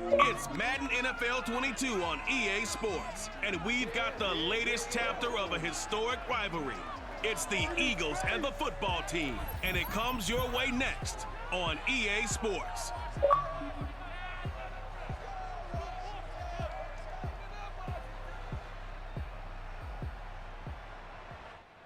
It's Madden NFL 22 on EA Sports, and we've got the latest chapter of a historic rivalry. It's the Eagles and the football team, and it comes your way next on EA Sports.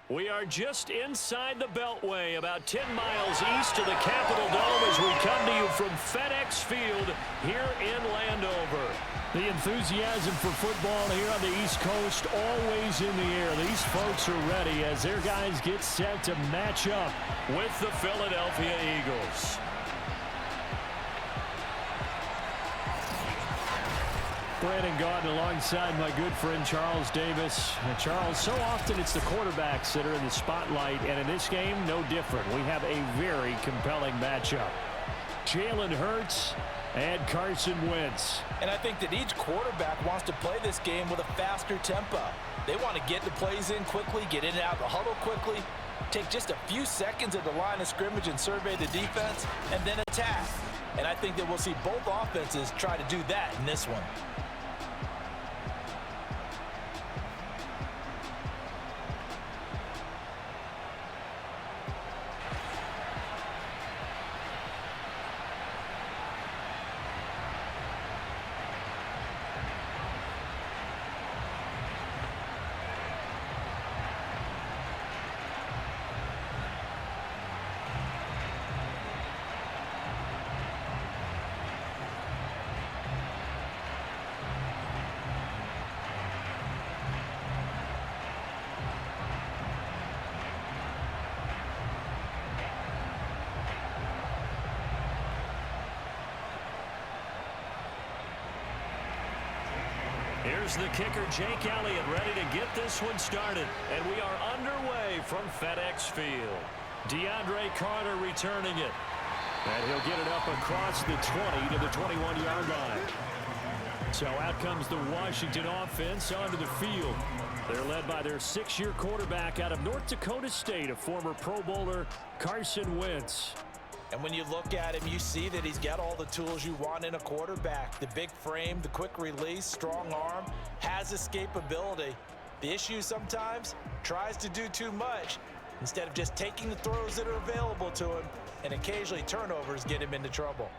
We are just inside the Beltway, about 10 miles east of the Capitol Dome as we come to you from FedEx Field here in Landover. The enthusiasm for football here on the East Coast always in the air. These folks are ready as their guys get set to match up with the Philadelphia Eagles. Brandon Gaudin alongside my good friend Charles Davis. Charles, so often it's the quarterbacks that are in the spotlight, and in this game, no different. We have a very compelling matchup. Jalen Hurts and Carson Wentz. And I think that each quarterback wants to play this game with a faster tempo. They want to get the plays in quickly, get in and out of the huddle quickly, take just a few seconds at the line of scrimmage and survey the defense, and then attack. And I think that we'll see both offenses try to do that in this one. Here's the kicker, Jake Elliott, ready to get this one started. And we are underway from FedEx Field. DeAndre Carter returning it. And he'll get it up across the 20 to the 21-yard line. So out comes the Washington offense onto the field. They're led by their 6-year quarterback out of North Dakota State, a former Pro Bowler, Carson Wentz. And when you look at him, you see that he's got all the tools you want in a quarterback. The big frame, the quick release, strong arm, has escapability. The issue sometimes, tries to do too much instead of just taking the throws that are available to him, and occasionally turnovers get him into trouble.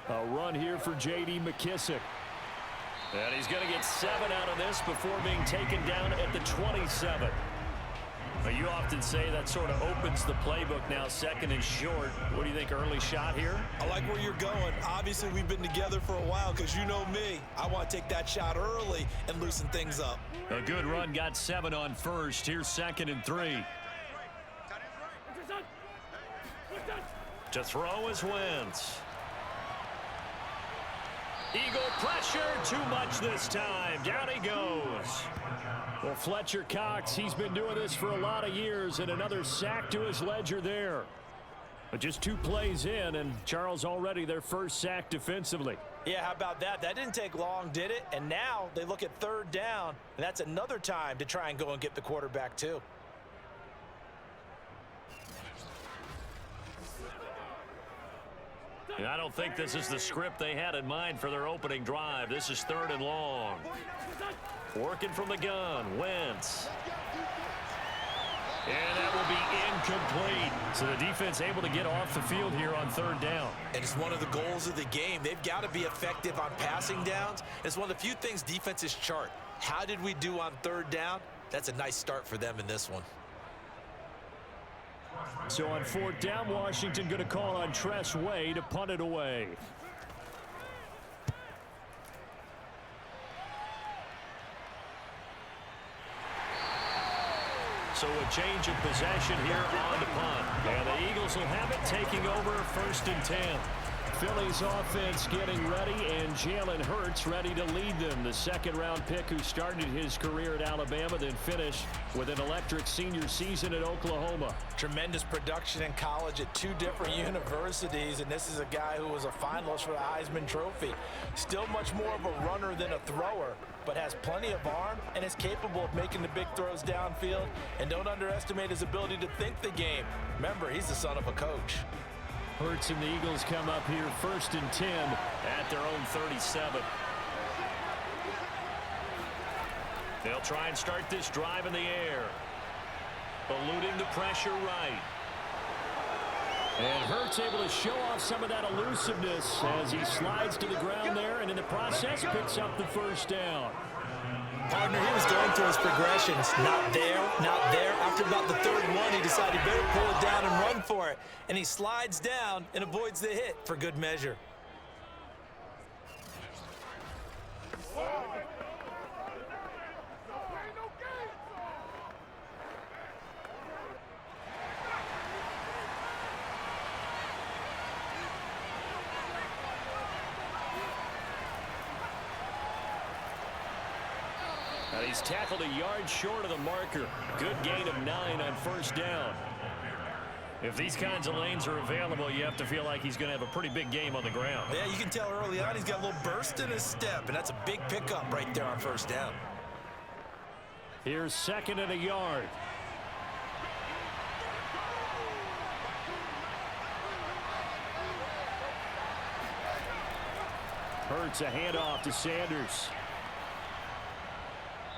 A run here for J.D. McKissick. And he's going to get 7 out of this before being taken down at the 27. Now, you often say that sort of opens the playbook now, second and short. What do you think, early shot here? I like where you're going. Obviously, we've been together for a while because you know me. I want to take that shot early and loosen things up. A good run, got 7 on first. Here's 2nd and 3. To throw is Wentz. Eagle pressure, too much this time. Down he goes. Well, Fletcher Cox, he's been doing this for a lot of years, and another sack to his ledger there. But just 2 plays in, and Charles already their first sack defensively. Yeah, how about that? That didn't take long, did it? And now they look at 3rd down, and that's another time to try and go and get the quarterback too. And I don't think this is the script they had in mind for their opening drive. This is 3rd and long. Working from the gun, Wentz. And that will be incomplete. So the defense able to get off the field here on 3rd down. And it's one of the goals of the game. They've got to be effective on passing downs. It's one of the few things defenses chart. How did we do on 3rd down? That's a nice start for them in this one. So on 4th down, Washington going to call on Tress Way to punt it away. So a change of possession here on the punt. And the Eagles will have it, taking over 1st and 10. Philly's offense getting ready, and Jalen Hurts ready to lead them. The 2nd-round pick who started his career at Alabama, then finished with an electric senior season at Oklahoma. Tremendous production in college at 2 different universities, and this is a guy who was a finalist for the Heisman Trophy. Still much more of a runner than a thrower, but has plenty of arm and is capable of making the big throws downfield. And don't underestimate his ability to think the game. Remember, he's the son of a coach. Hurts and the Eagles come up here 1st and 10 at their own 37. They'll try and start this drive in the air. Eluding the pressure right. And Hurts able to show off some of that elusiveness as he slides to the ground there, and in the process picks up the first down. Partner, he was going through his progressions. Not there, not there. After about the third one, he decided better pull it down and run for it. And he slides down and avoids the hit for good measure. He's tackled a yard short of the marker. Good gain of 9 on first down. If these kinds of lanes are available, you have to feel like he's going to have a pretty big game on the ground. Yeah, you can tell early on he's got a little burst in his step, and that's a big pickup right there on first down. Here's 2nd and a yard. Hurts a handoff to Sanders.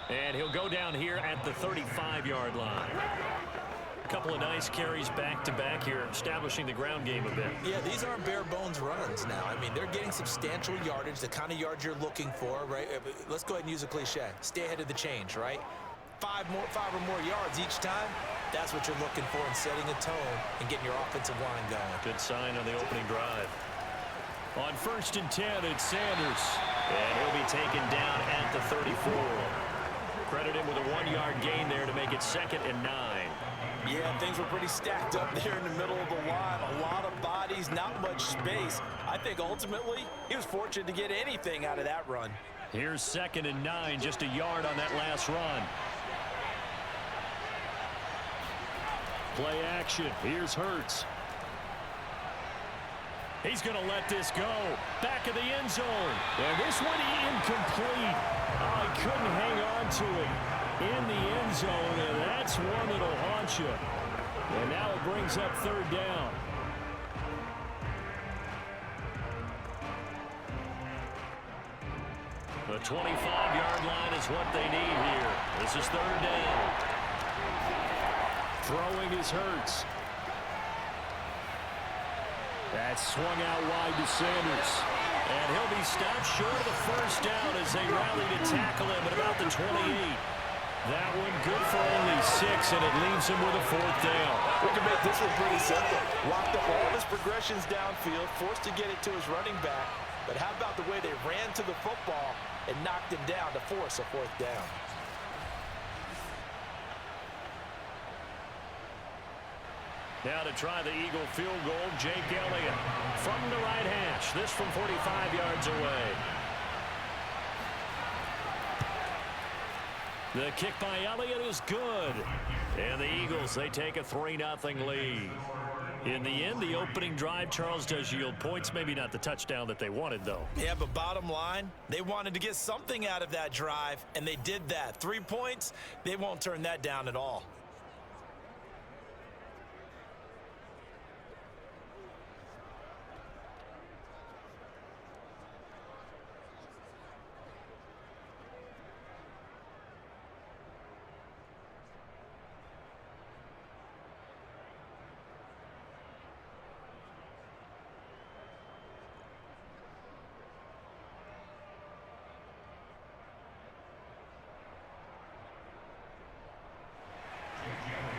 And he'll go down here at the 35-yard line. A couple of nice carries back-to-back here, establishing the ground game a bit. Yeah, these aren't bare-bones runs now. I mean, they're getting substantial yardage, the kind of yards you're looking for, right? Let's go ahead and use a cliche. Stay ahead of the change, right? 5 or more yards each time. That's what you're looking for in setting a tone and getting your offensive line going. Good sign on the opening drive. On 1st and 10, it's Sanders. And he'll be taken down at the 34. Credit him with a 1-yard gain there to make it 2nd and 9. Yeah, things were pretty stacked up there in the middle of the line. A lot of bodies, not much space. I think ultimately he was fortunate to get anything out of that run. Here's 2nd and 9, just a yard on that last run. Play action. Here's Hurts. He's going to let this go. Back of the end zone. And this one incomplete. Oh, he couldn't hang on to it in the end zone, and that's one that'll haunt you. And now it brings up 3rd down. The 25-yard line is what they need here. This is 3rd down. Throwing is Hurts. That's swung out wide to Sanders. And he'll be stopped short of the first down as they rally to tackle him at about the 28. That one good for only 6, and it leaves him with a 4th down. We can make this one pretty simple. Locked up all of his progressions downfield, forced to get it to his running back. But how about the way they ran to the football and knocked him down to force a 4th down? Now to try the Eagle field goal, Jake Elliott from the right hash. This from 45 yards away. The kick by Elliott is good. And the Eagles, they take a 3-0 lead. In the end, the opening drive, Charles, does yield points. Maybe not the touchdown that they wanted, though. Yeah, but bottom line, they wanted to get something out of that drive, and they did that. 3 points, they won't turn that down at all.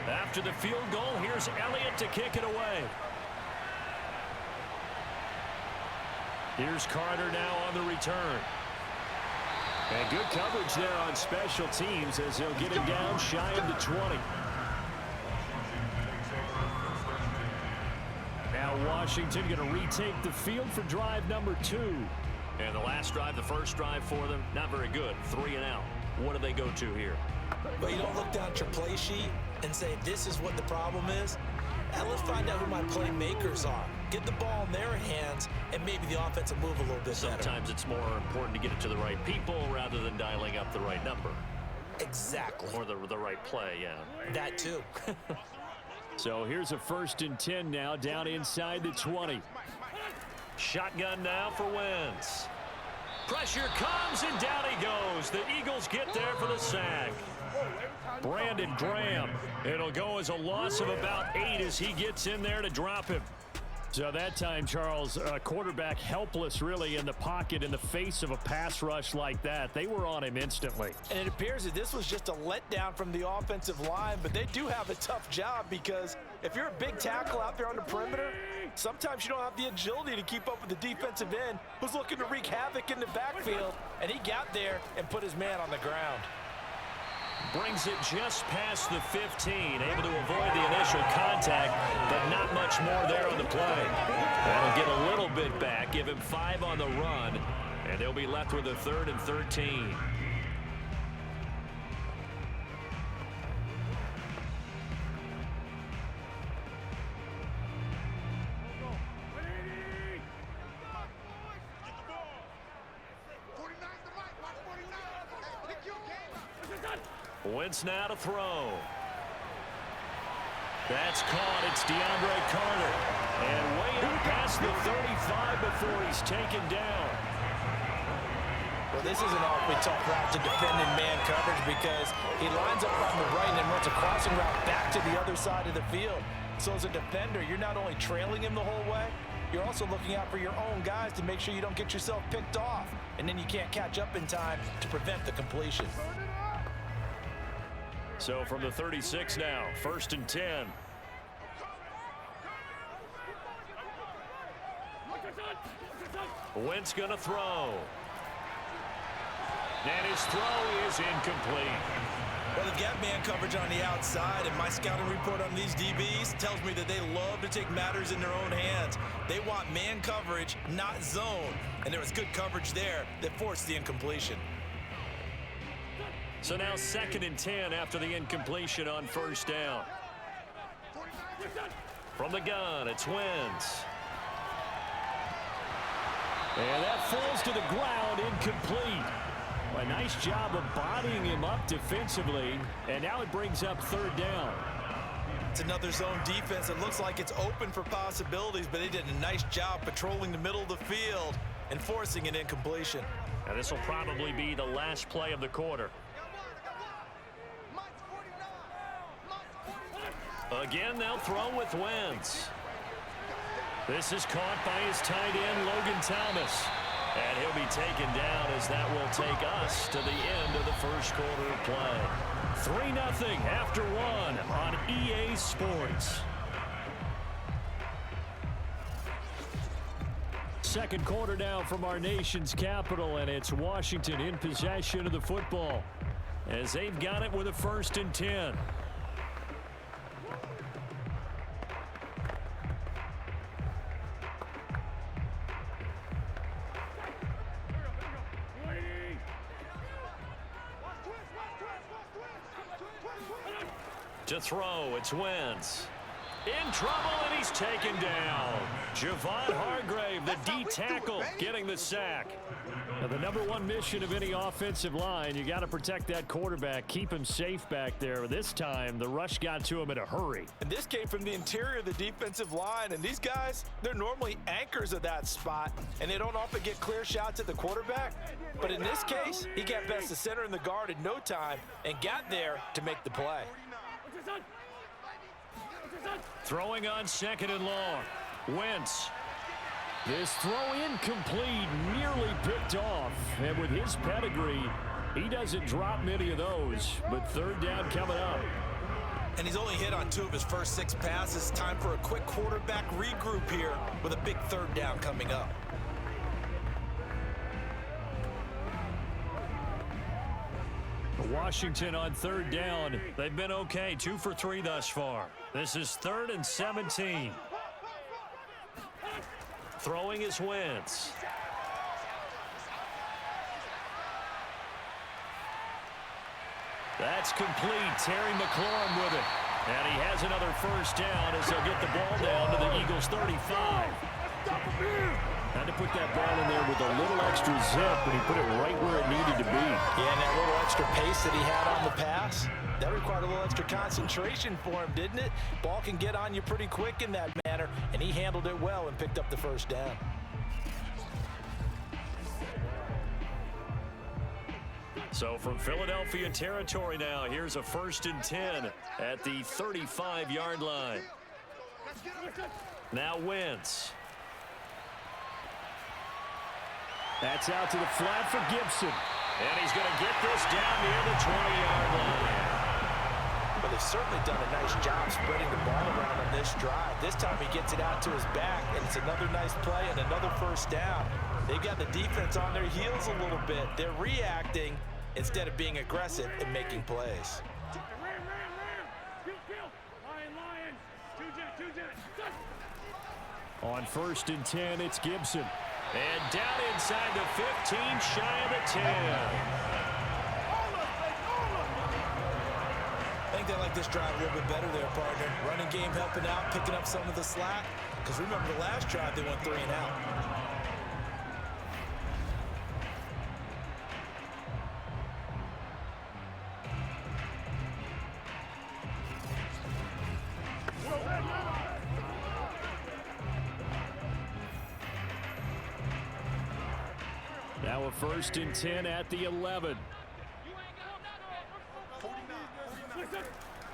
After the field goal, here's Elliott to kick it away. Here's Carter now on the return. And good coverage there on special teams as they'll get him down shy of the 20. Now Washington going to retake the field for drive number 2. And the last drive, the first drive for them, not very good. 3 and out. What do they go to here? But you don't look down at your play sheet and say, this is what the problem is. Now let's find out who my playmakers are. get the ball in their hands, and maybe the offense will move a little bit better. Sometimes it's more important to get it to the right people rather than dialing up the right number. Exactly. Or the right play, yeah. That too. So here's a 1st and 10 now, down inside the 20. Shotgun now for Wentz. Pressure comes, and down he goes. The Eagles get there for the sack. Brandon Graham. It'll go as a loss of about 8 as he gets in there to drop him. So that time, Charles, quarterback helpless really in the pocket in the face of a pass rush like that. They were on him instantly. And it appears that this was just a letdown from the offensive line, but they do have a tough job because if you're a big tackle out there on the perimeter, sometimes you don't have the agility to keep up with the defensive end who's looking to wreak havoc in the backfield, and he got there and put his man on the ground. Brings it just past the 15, able to avoid the initial contact, but not much more there on the play. That'll get a little bit back, give him 5 on the run, and they'll be left with a 3rd and 13. Wentz now to throw. That's caught. It's DeAndre Carter. And way up past the 35 before he's taken down. Well, this is an awfully tough route to defend in man coverage because he lines up on the right and then runs a crossing route back to the other side of the field. So as a defender, you're not only trailing him the whole way, you're also looking out for your own guys to make sure you don't get yourself picked off. And then you can't catch up in time to prevent the completion. So from the 36 now, 1st and 10. Wentz gonna throw. And his throw is incomplete. Well, they've got man coverage on the outside, and my scouting report on these DBs tells me that they love to take matters in their own hands. They want man coverage, not zone. And there was good coverage there that forced the incompletion. So now 2nd and 10 after the incompletion on 1st down. From the gun, it's Wentz. And that falls to the ground, incomplete. A nice job of bodying him up defensively, and now it brings up 3rd down. It's another zone defense. It looks like it's open for possibilities, but they did a nice job patrolling the middle of the field and forcing an incompletion. And this will probably be the last play of the quarter. Again, they'll throw with Wentz. This is caught by his tight end, Logan Thomas. And he'll be taken down as that will take us to the end of the 1st quarter of play. 3-0 after 1 on EA Sports. 2nd quarter now from our nation's capital, and it's Washington in possession of the football as they've got it with a 1st and 10. To throw, it's Wentz. In trouble, and he's taken down. Javon Hargrave, the D tackle, getting the sack. Now, the #1 mission of any offensive line, you got to protect that quarterback, keep him safe back there. This time, the rush got to him in a hurry. And this came from the interior of the defensive line, and these guys, they're normally anchors of that spot, and they don't often get clear shots at the quarterback. But in this case, he got past the center and the guard in no time and got there to make the play. Throwing on 2nd and long. Wentz. This throw incomplete, nearly picked off. And with his pedigree, he doesn't drop many of those. But 3rd down coming up. And he's only hit on 2 of his first 6 passes. Time for a quick quarterback regroup here with a big 3rd down coming up. Washington on 3rd down. They've been okay, 2 for 3 thus far. This is 3rd and 17. Throwing is Wentz. That's complete. Terry McLaurin with it. And he has another first down as they'll get the ball down to the Eagles' 35. Had to put that ball in there with a little extra zip, but he put it right where it needed to be. Yeah, and that little extra pace that he had on the pass, that required a little extra concentration for him, didn't it? Ball can get on you pretty quick in that manner, and he handled it well and picked up the first down. So from Philadelphia territory now, here's a 1st and 10 at the 35-yard line. Now Wentz. That's out to the flat for Gibson. And he's going to get this down near the 20-yard line. But they've certainly done a nice job spreading the ball around on this drive. This time he gets it out to his back, and it's another nice play and another first down. They've got the defense on their heels a little bit. They're reacting instead of being aggressive and making plays. On 1st and 10, it's Gibson. And down inside the 15, shy of the 10. I think they like this drive a little bit better there, partner. Running game helping out, picking up some of the slack. Because remember the last drive, they went 3 and out. Now a 1st and 10 at the 11.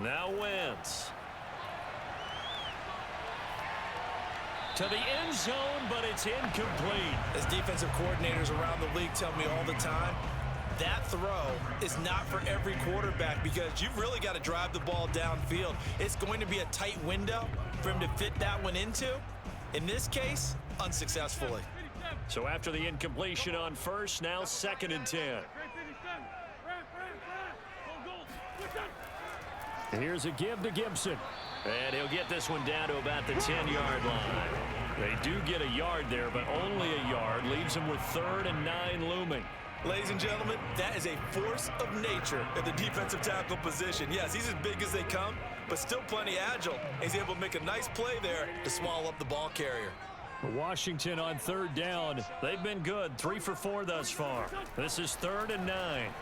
Now Wentz. To the end zone, but it's incomplete. As defensive coordinators around the league tell me all the time, that throw is not for every quarterback because you've really got to drive the ball downfield. It's going to be a tight window for him to fit that one into. In this case, unsuccessfully. So after the incompletion on 1st, now 2nd and 10. Here's a give to Gibson. And he'll get this one down to about the 10-yard line. They do get a yard there, but only a yard. Leaves them with 3rd and 9 looming. Ladies and gentlemen, that is a force of nature at the defensive tackle position. Yes, he's as big as they come, but still plenty agile. He's able to make a nice play there to swallow up the ball carrier. Washington on 3rd down. They've been good, 3 for 4 thus far. This is 3rd and 9.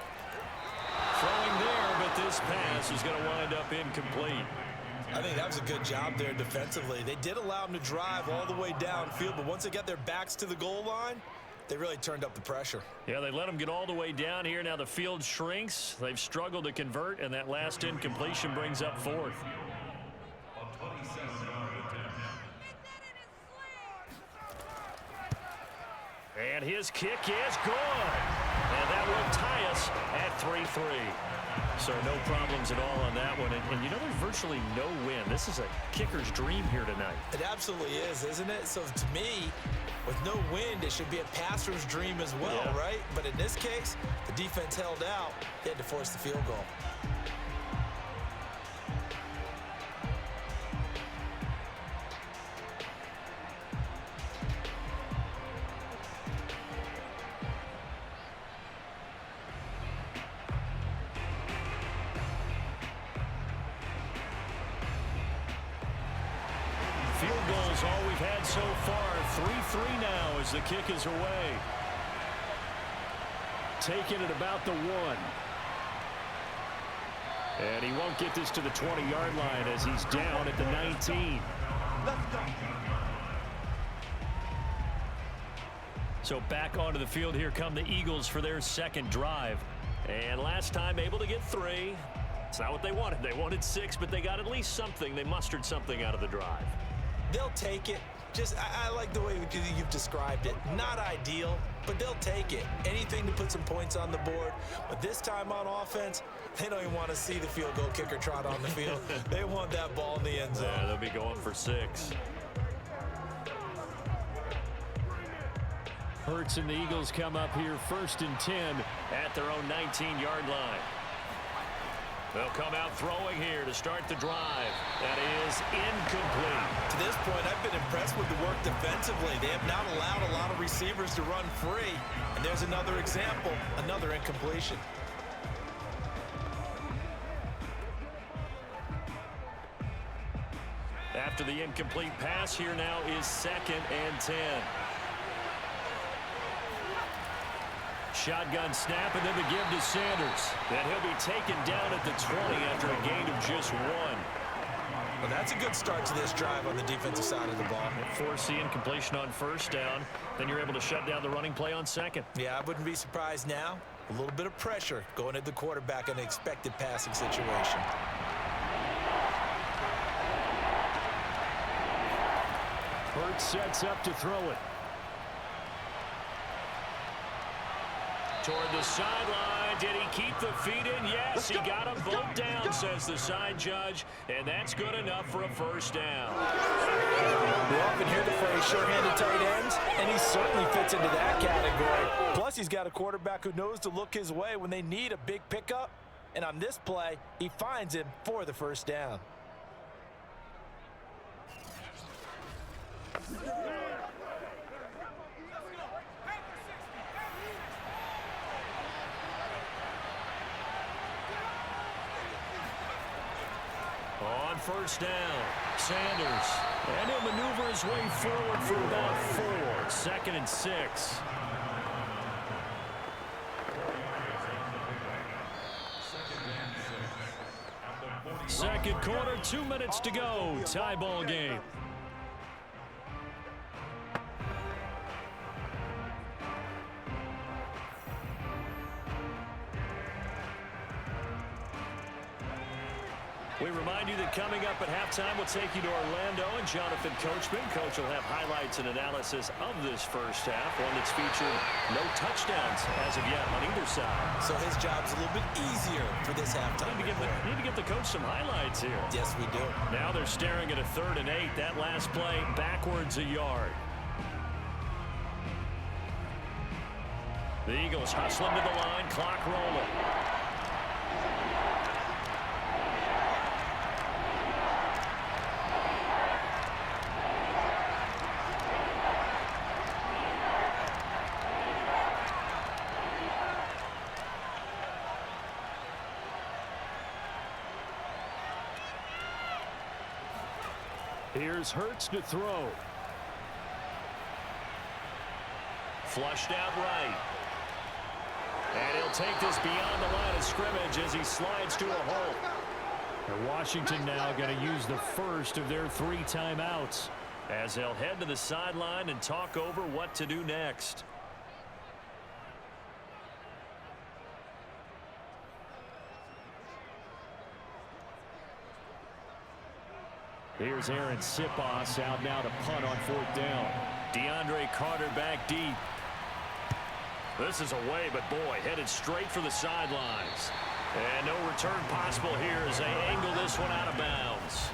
Throwing there, but this pass is going to wind up incomplete. I think that was a good job there defensively. They did allow them to drive all the way downfield, but once they got their backs to the goal line, they really turned up the pressure. Yeah, they let them get all the way down here. Now the field shrinks. They've struggled to convert, and that last incompletion brings up 4th. And his kick is good. And that will tie us at 3-3. So no problems at all on that one. And you know, there's virtually no win. This is a kicker's dream here tonight. It absolutely is, isn't it? So to me, with no wind, it should be a passer's dream as well, yeah. Right? But in this case, the defense held out. They had to force the field goal. Field goals all we've had so far. 3-3 now as the kick is away. Taking it about the 1. And he won't get this to the 20-yard line as he's down at the 19. So back onto the field here come the Eagles for their 2nd drive. And last time able to get 3. It's not what they wanted. They wanted 6, but they got at least something. They mustered something out of the drive. They'll take it. I like the way you've described it. Not ideal, but they'll take it. Anything to put some points on the board. But this time on offense, they don't even want to see the field goal kicker trot on the field. They want that ball in the end zone. Yeah, they'll be going for 6. Hurts and the Eagles come up here 1st and 10 at their own 19-yard line. They'll come out throwing here to start the drive. That is incomplete. To this point, I've been impressed with the work defensively. They have not allowed a lot of receivers to run free. And there's another example, another incompletion. after the incomplete pass. Here now is 2nd and 10. Shotgun snap, and then the give to Sanders. Then he'll be taken down at the 20 after a gain of just 1. Well, that's a good start to this drive on the defensive side of the ball. Force the incompletion on 1st down. Then you're able to shut down the running play on 2nd. Yeah, I wouldn't be surprised now. A little bit of pressure going at the quarterback in an expected passing situation. Hurts sets up to throw it. Toward the sideline. Did he keep the feet in? Yes, he got a vote down, says the side judge, and that's good enough for a 1st down. We often hear the phrase sure-handed tight ends, and he certainly fits into that category. Plus, he's got a quarterback who knows to look his way when they need a big pickup, and on this play, he finds him for the 1st down. On 1st down, Sanders. And he'll maneuver his way forward for about 4. 2nd and 6. Second quarter, 2 minutes to go. Tie ball game. We remind you that coming up at halftime, we'll take you to Orlando and Jonathan Coachman. Coach will have highlights and analysis of this 1st half, one that's featured no touchdowns as of yet on either side. So his job's a little bit easier for this halftime. Need to give the coach some highlights here. Yes, we do. Now they're staring at a 3rd and 8. That last play backwards a yard. The Eagles hustling to the line, clock rolling. Here's Hurts to throw. Flushed out right. And he'll take this beyond the line of scrimmage as he slides to a hole. And Washington now going to use the 1st of their 3 timeouts as they'll head to the sideline and talk over what to do next. Here's Aaron Sipos out now to punt on 4th down. DeAndre Carter back deep. This is away, but boy, headed straight for the sidelines. And no return possible here as they angle this one out of bounds.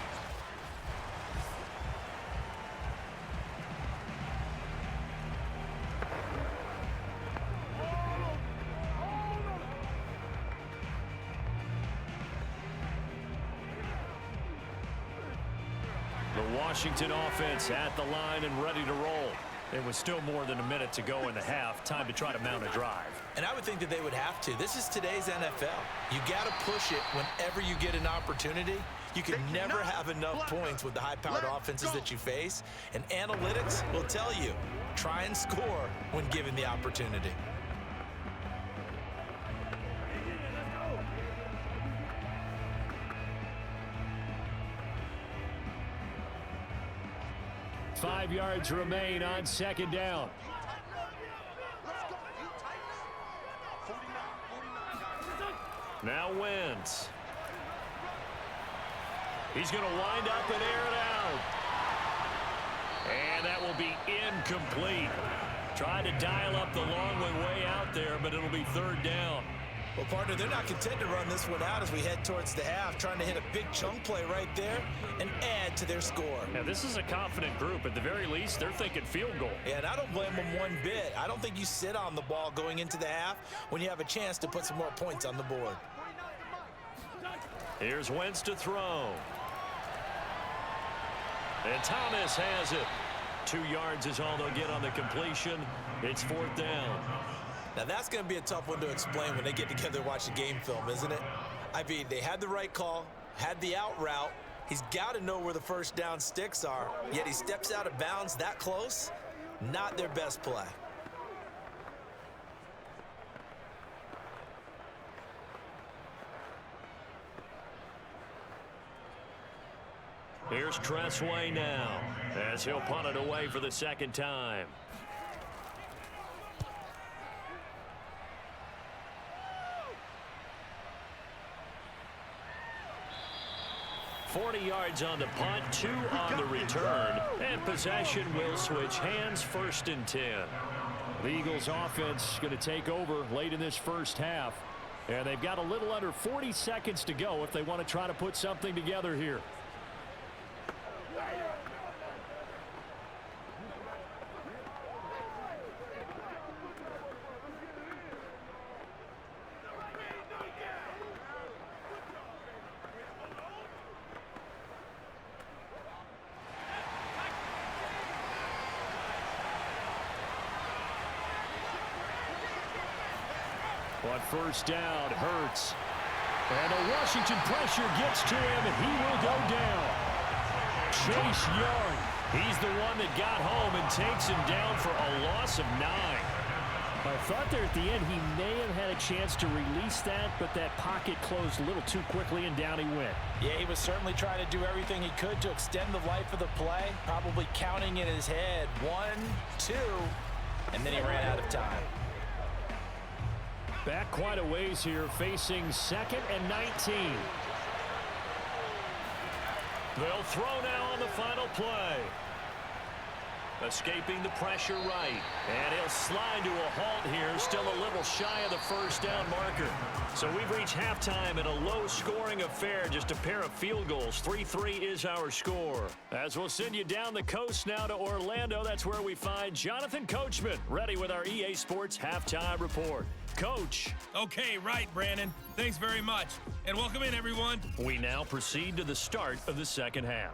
The Washington offense at the line and ready to roll. It was still more than a minute to go in the half. Time to try to mount a drive. And I would think that they would have to. This is today's NFL. You got to push it whenever you get an opportunity. You can never have enough points with the high-powered offenses that you face. And analytics will tell you, try and score when given the opportunity. Five yards remain on 2nd down. Now Wentz. He's going to wind up and air it out. And that will be incomplete. Tried to dial up the long way out there, but it'll be 3rd down. Well, partner, they're not content to run this one out as we head towards the half, trying to hit a big chunk play right there and add to their score. Now, this is a confident group. At the very least, they're thinking field goal. Yeah, and I don't blame them one bit. I don't think you sit on the ball going into the half when you have a chance to put some more points on the board. Here's Wentz to throw. And Thomas has it. 2 yards is all they'll get on the completion. It's 4th down. Now, that's going to be a tough one to explain when they get together and watch the game film, isn't it? I mean, they had the right call, had the out route, He's got to know where the first down sticks are, yet he steps out of bounds that close. Not their best play. Here's Tressway now, as he'll punt it away for the second time. $40 on the punt, 2 on the return, and possession will switch hands, 1st and 10. The Eagles offense going to take over late in this first half, and they've got a little under 40 seconds to go if they want to try to put something together here. On first down, Hurts. And the Washington pressure gets to him, and he will go down. Chase Young. He's the one that got home and takes him down for a loss of 9. I thought there at the end he may have had a chance to release that, but that pocket closed a little too quickly, and down he went. Yeah, he was certainly trying to do everything he could to extend the life of the play, probably counting in his head 1, 2, and then he ran out of time. Back quite a ways here, facing 2nd and 19. They'll throw now on the final play. Escaping the pressure right. And he'll slide to a halt here, still a little shy of the first down marker. So we've reached halftime in a low-scoring affair, just a pair of field goals. 3-3 is our score. As we'll send you down the coast now to Orlando, that's where we find Jonathan Coachman, ready with our EA Sports Halftime Report. Coach. Okay, right, Brandon. Thanks very much. And welcome in, everyone. We now proceed to the start of the second half.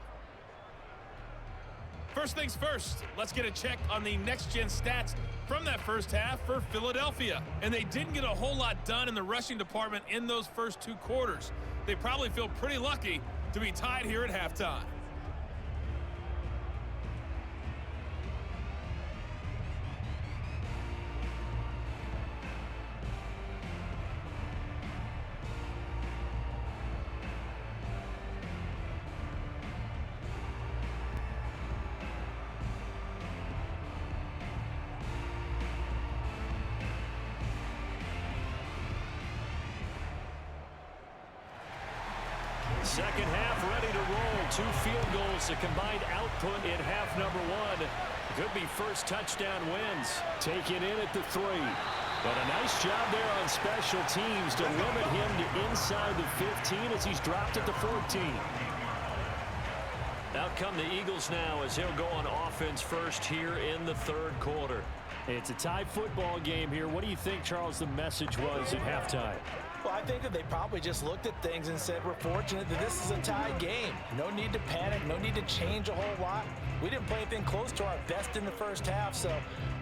First things first, let's get a check on the next-gen stats from that first half for Philadelphia. And they didn't get a whole lot done in the rushing department in those first 2 quarters. They probably feel pretty lucky to be tied here at halftime. Second half ready to roll. 2 field goals, the combined output in half number 1. Could be first touchdown wins. Taken in at the 3. But a nice job there on special teams to limit him to inside the 15 as he's dropped at the 14. Out come the Eagles now as he'll go on offense first here in the 3rd quarter. It's a tie football game here. What do you think, Charles, the message was at halftime? Well, I think that they probably just looked at things and said, we're fortunate that this is a tie game. No need to panic, no need to change a whole lot. We didn't play anything close to our best in the first half, so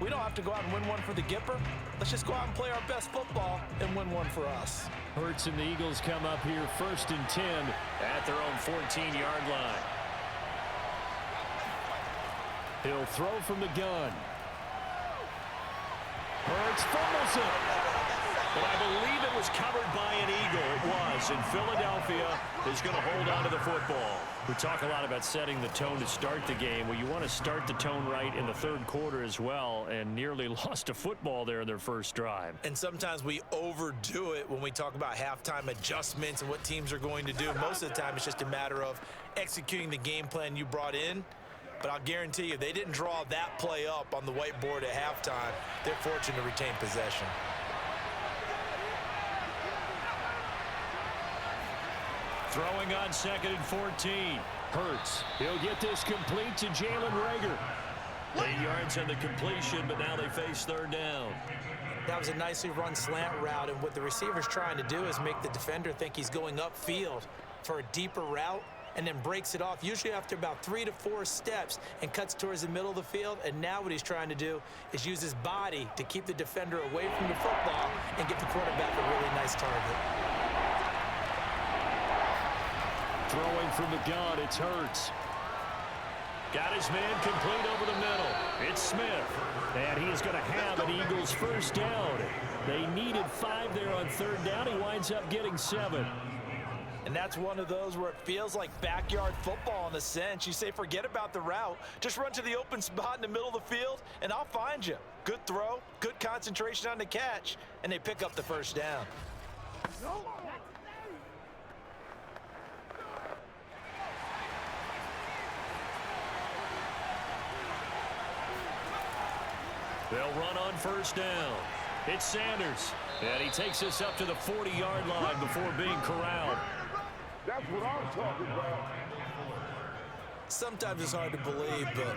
we don't have to go out and win one for the Gipper. Let's just go out and play our best football and win one for us. Hurts and the Eagles come up here 1st and 10 at their own 14-yard line. He'll throw from the gun. Hurts fumbles it. But I believe it was covered by an Eagle. It was. And Philadelphia is going to hold on to the football. We talk a lot about setting the tone to start the game. Well, you want to start the tone right in the 3rd quarter as well, and nearly lost a football there in their first drive. And sometimes we overdo it when we talk about halftime adjustments and what teams are going to do. Most of the time, it's just a matter of executing the game plan you brought in. But I'll guarantee you, they didn't draw that play up on the whiteboard at halftime. They're fortunate to retain possession. Throwing on 2nd and 14. Hurts. He'll get this complete to Jalen Reagor. 8 yards on the completion, but now they face 3rd down. That was a nicely run slant route, and what the receiver's trying to do is make the defender think he's going upfield for a deeper route, and then breaks it off, usually after about 3 to 4 steps, and cuts towards the middle of the field. And now what he's trying to do is use his body to keep the defender away from the football and get the quarterback a really nice target. Throwing from the gun, it's Hurts. Got his man complete over the middle. It's Smith. And he is going to have an Eagles first down. They needed 5 there on third down. He winds up getting 7. And that's one of those where it feels like backyard football in a sense. You say forget about the route. Just run to the open spot in the middle of the field, and I'll find you. Good throw, good concentration on the catch, and they pick up the first down. They'll run on first down. It's Sanders. And he takes us up to the 40-yard line before being corralled. That's what I'm talking about. Sometimes it's hard to believe, but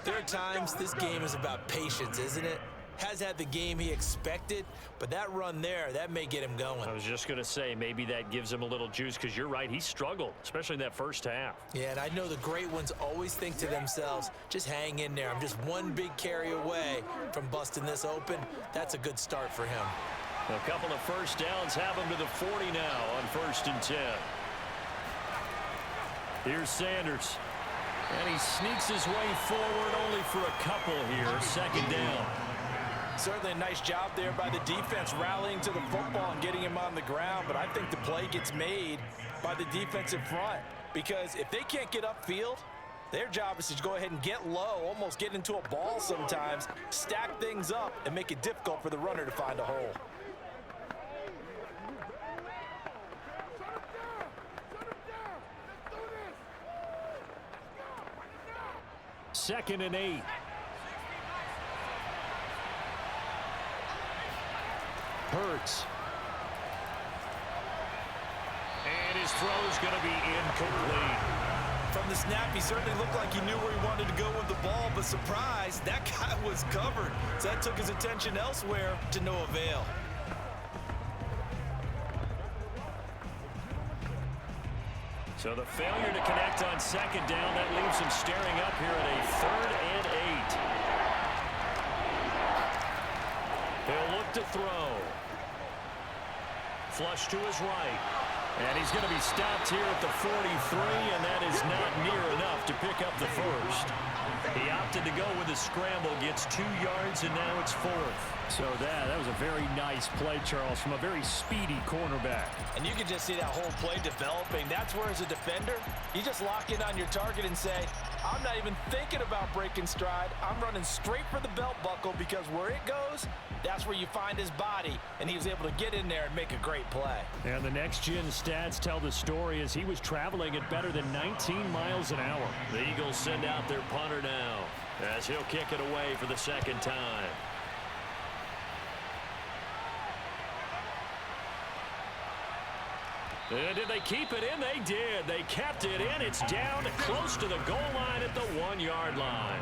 there are times this game is about patience, isn't it? Has had the game he expected, but that run there, that may get him going. I was just going to say, maybe that gives him a little juice, because you're right, he struggled, especially in that first half. Yeah, and I know the great ones always think to themselves, just hang in there. I'm just one big carry away from busting this open. That's a good start for him. A couple of first downs have him to the 40 now on 1st and 10. Here's Sanders. And he sneaks his way forward only for a couple here. Second down. Certainly a nice job there by the defense rallying to the football and getting him on the ground. But I think the play gets made by the defensive front. Because if they can't get upfield, their job is to go ahead and get low, almost get into a ball sometimes, stack things up, and make it difficult for the runner to find a hole. Second and 8. Hurts. And his throw is going to be incomplete. From the snap, he certainly looked like he knew where he wanted to go with the ball, but surprise, that guy was covered. So that took his attention elsewhere to no avail. So the failure to connect on second down, that leaves him staring up here at a 3rd and 8. He'll look to throw. Flush to his right. And he's going to be stopped here at the 43, and that is not near enough to pick up the first. He opted to go with a scramble, gets 2 yards, and now it's 4th. So that was a very nice play, Charles, from a very speedy cornerback. And you can just see that whole play developing. That's where, as a defender, you just lock in on your target and say, I'm not even thinking about breaking stride. I'm running straight for the belt buckle, because where it goes, that's where you find his body. And he was able to get in there and make a great play. And the next-gen stats tell the story as he was traveling at better than 19 miles an hour. The Eagles send out their punter now as he'll kick it away for the second time. Did they keep it in? They did. They kept it in. It's down close to the goal line at the 1-yard line.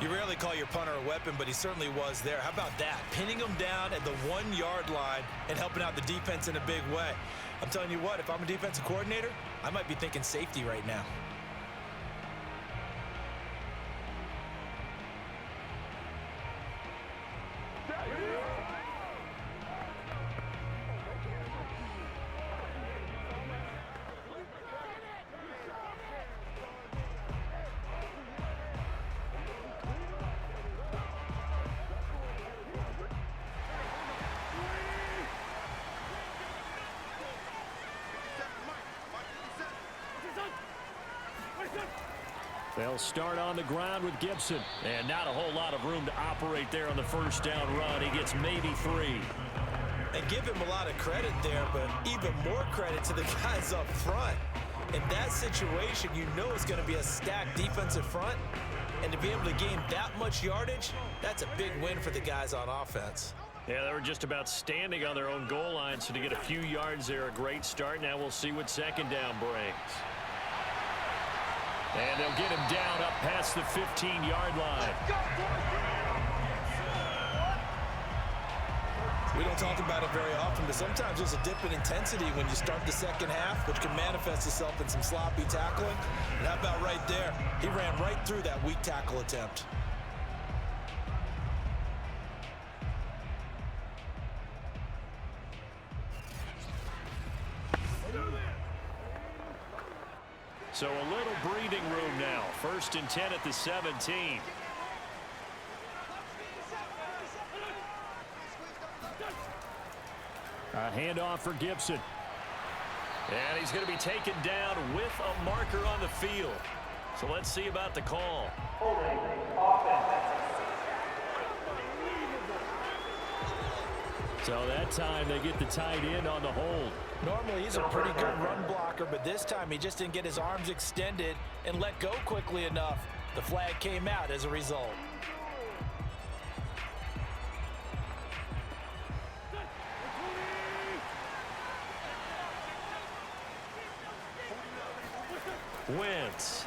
You rarely call your punter a weapon, but he certainly was there. How about that? Pinning him down at the 1-yard line and helping out the defense in a big way. I'm telling you what, if I'm a defensive coordinator, I might be thinking safety right now. They'll start on the ground with Gibson. And not a whole lot of room to operate there on the first down run. He gets maybe 3. And give him a lot of credit there, but even more credit to the guys up front. In that situation, you know it's going to be a stacked defensive front. And to be able to gain that much yardage, that's a big win for the guys on offense. Yeah, they were just about standing on their own goal line, so to get a few yards there, a great start. Now we'll see what second down brings. And they'll get him down up past the 15-yard line. We don't talk about it very often, but sometimes there's a dip in intensity when you start the second half, which can manifest itself in some sloppy tackling. And how about right there? He ran right through that weak tackle attempt. So a little breathing room now. 1st and 10 at the 17. A handoff for Gibson. And he's going to be taken down with a marker on the field. So let's see about the call. So that time they get the tight end on the hold. Normally he's a pretty good run blocker, but this time he just didn't get his arms extended and let go quickly enough. The flag came out as a result. Wentz.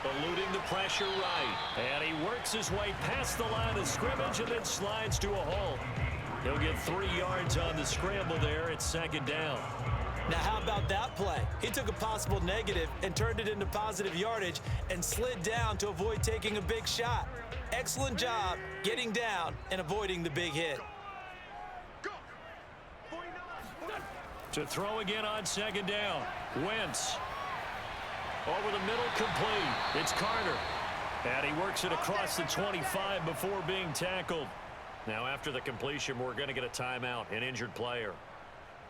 Eluding the pressure right. And he works his way past the line of scrimmage and then slides to a halt. He'll get 3 yards on the scramble there. It's 2nd down. Now how about that play? He took a possible negative and turned it into positive yardage and slid down to avoid taking a big shot. Excellent job getting down and avoiding the big hit. To throw again on 2nd down. Wentz. Over the middle, complete. It's Carter. And he works it across the 25 before being tackled. Now after the completion, we're going to get a timeout, an injured player.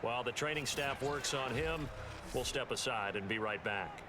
While the training staff works on him, we'll step aside and be right back.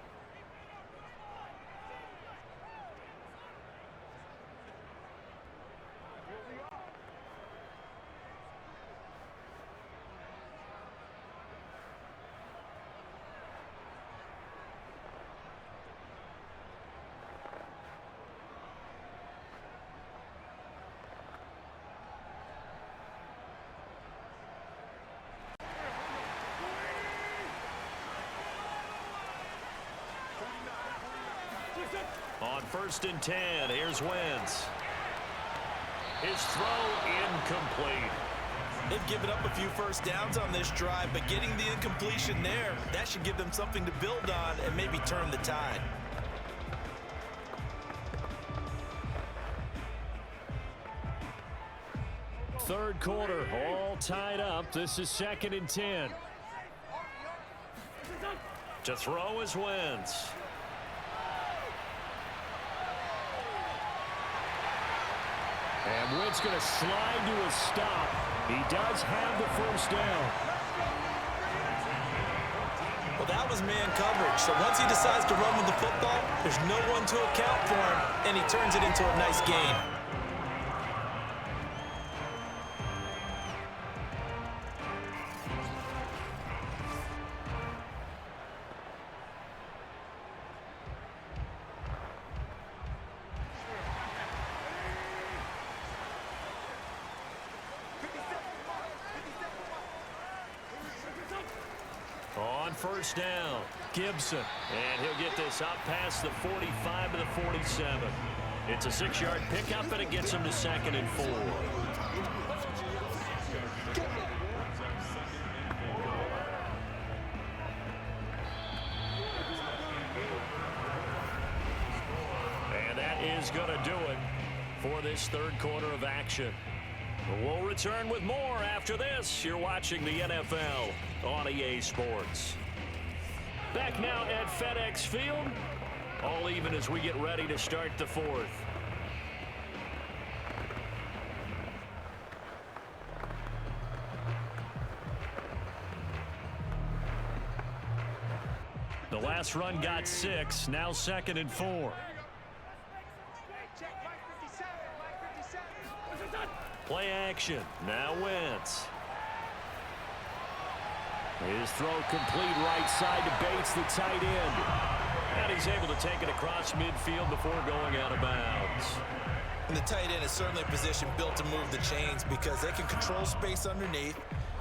On 1st and 10, here's Wentz. His throw incomplete. They've given up a few first downs on this drive, but getting the incompletion there, that should give them something to build on and maybe turn the tide. Third quarter, all tied up. This is 2nd and 10. To throw is Wentz. And Wentz going to slide to a stop. He does have the 1st down. Well, that was man coverage. So once he decides to run with the football, there's no one to account for him, and he turns it into a nice gain. On 1st down, Gibson. And he'll get this up past the 45 to the 47. It's a 6-yard pickup, and it gets him to 2nd and 4. And that is going to do it for this 3rd quarter of action. We'll return with more after this. You're watching the NFL on EA Sports. Back now at FedEx Field. All even as we get ready to start the 4th. The last run got 6. Now 2nd and 4. Play action. Now Wentz. His throw complete right side to Bates, the tight end. And he's able to take it across midfield before going out of bounds. And the tight end is certainly a position built to move the chains because they can control space underneath.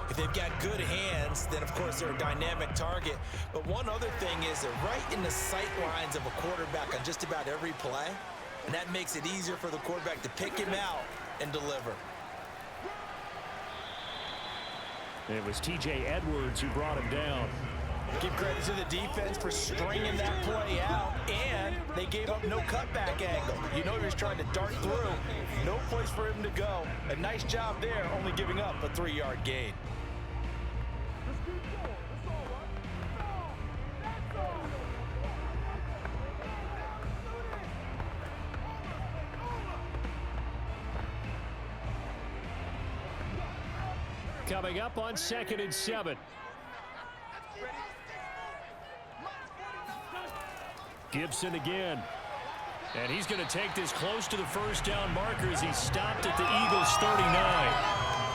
If they've got good hands, then of course they're a dynamic target. But one other thing is they're right in the sight lines of a quarterback on just about every play. And that makes it easier for the quarterback to pick him out and deliver. It was T.J. Edwards who brought him down. Give credit to the defense for stringing that play out, and they gave up no cutback angle. You know he was trying to dart through. No place for him to go. A nice job there, only giving up a 3-yard gain. coming up on 2nd and 7. Gibson again. And he's going to take this close to the first down marker as he stopped at the Eagles' 39.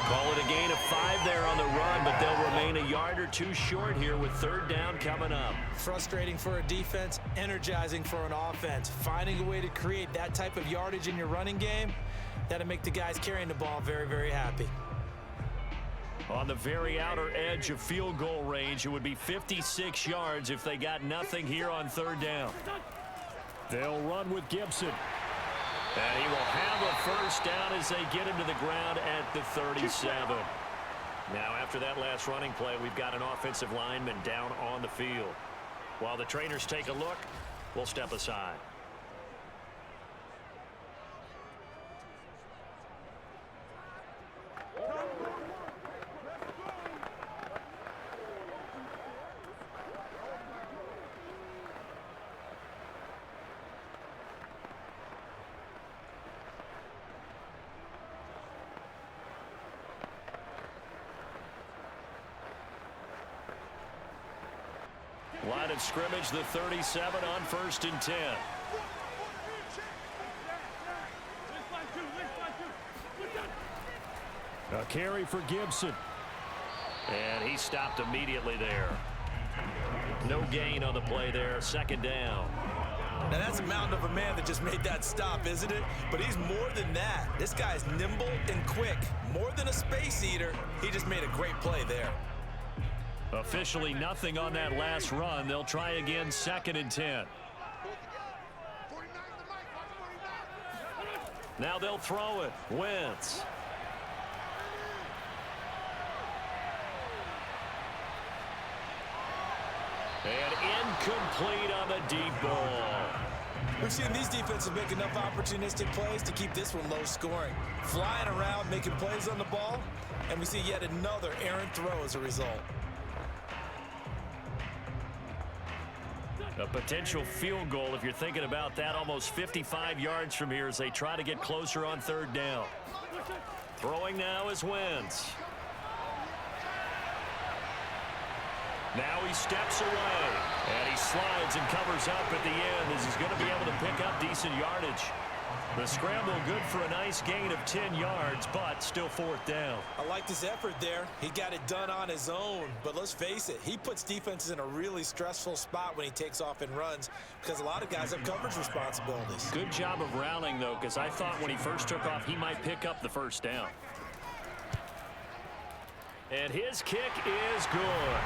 Call it a gain of 5 there on the run, but they'll remain a yard or two short here with 3rd down coming up. Frustrating for a defense, energizing for an offense. Finding a way to create that type of yardage in your running game, that'll make the guys carrying the ball very, very happy. On the very outer edge of field goal range, it would be 56 yards if they got nothing here on 3rd down. They'll run with Gibson. And he will have a first down as they get him to the ground at the 37. Now, after that last running play, we've got an offensive lineman down on the field. While the trainers take a look, we'll step aside. Line of scrimmage, the 37 on 1st and 10. A carry for Gibson. And he stopped immediately there. No gain on the play there, 2nd down. Now that's a mountain of a man that just made that stop, isn't it? But he's more than that. This guy's nimble and quick. More than a space eater, he just made a great play there. Officially nothing on that last run. They'll try again, 2nd and 10. Now they'll throw it. Wentz. And incomplete on the deep ball. We've seen these defenses make enough opportunistic plays to keep this one low scoring. Flying around, making plays on the ball, and we see yet another errant throw as a result. A potential field goal, if you're thinking about that, almost 55 yards from here as they try to get closer on 3rd down. Throwing now is Wentz. Now he steps away, and he slides and covers up at the end as he's going to be able to pick up decent yardage. The scramble good for a nice gain of 10 yards, but still 4th down. I like his effort there. He got it done on his own. But let's face it, he puts defenses in a really stressful spot when he takes off and runs because a lot of guys have coverage responsibilities. Good job of rallying, though, because I thought when he first took off, he might pick up the 1st down. And his kick is good.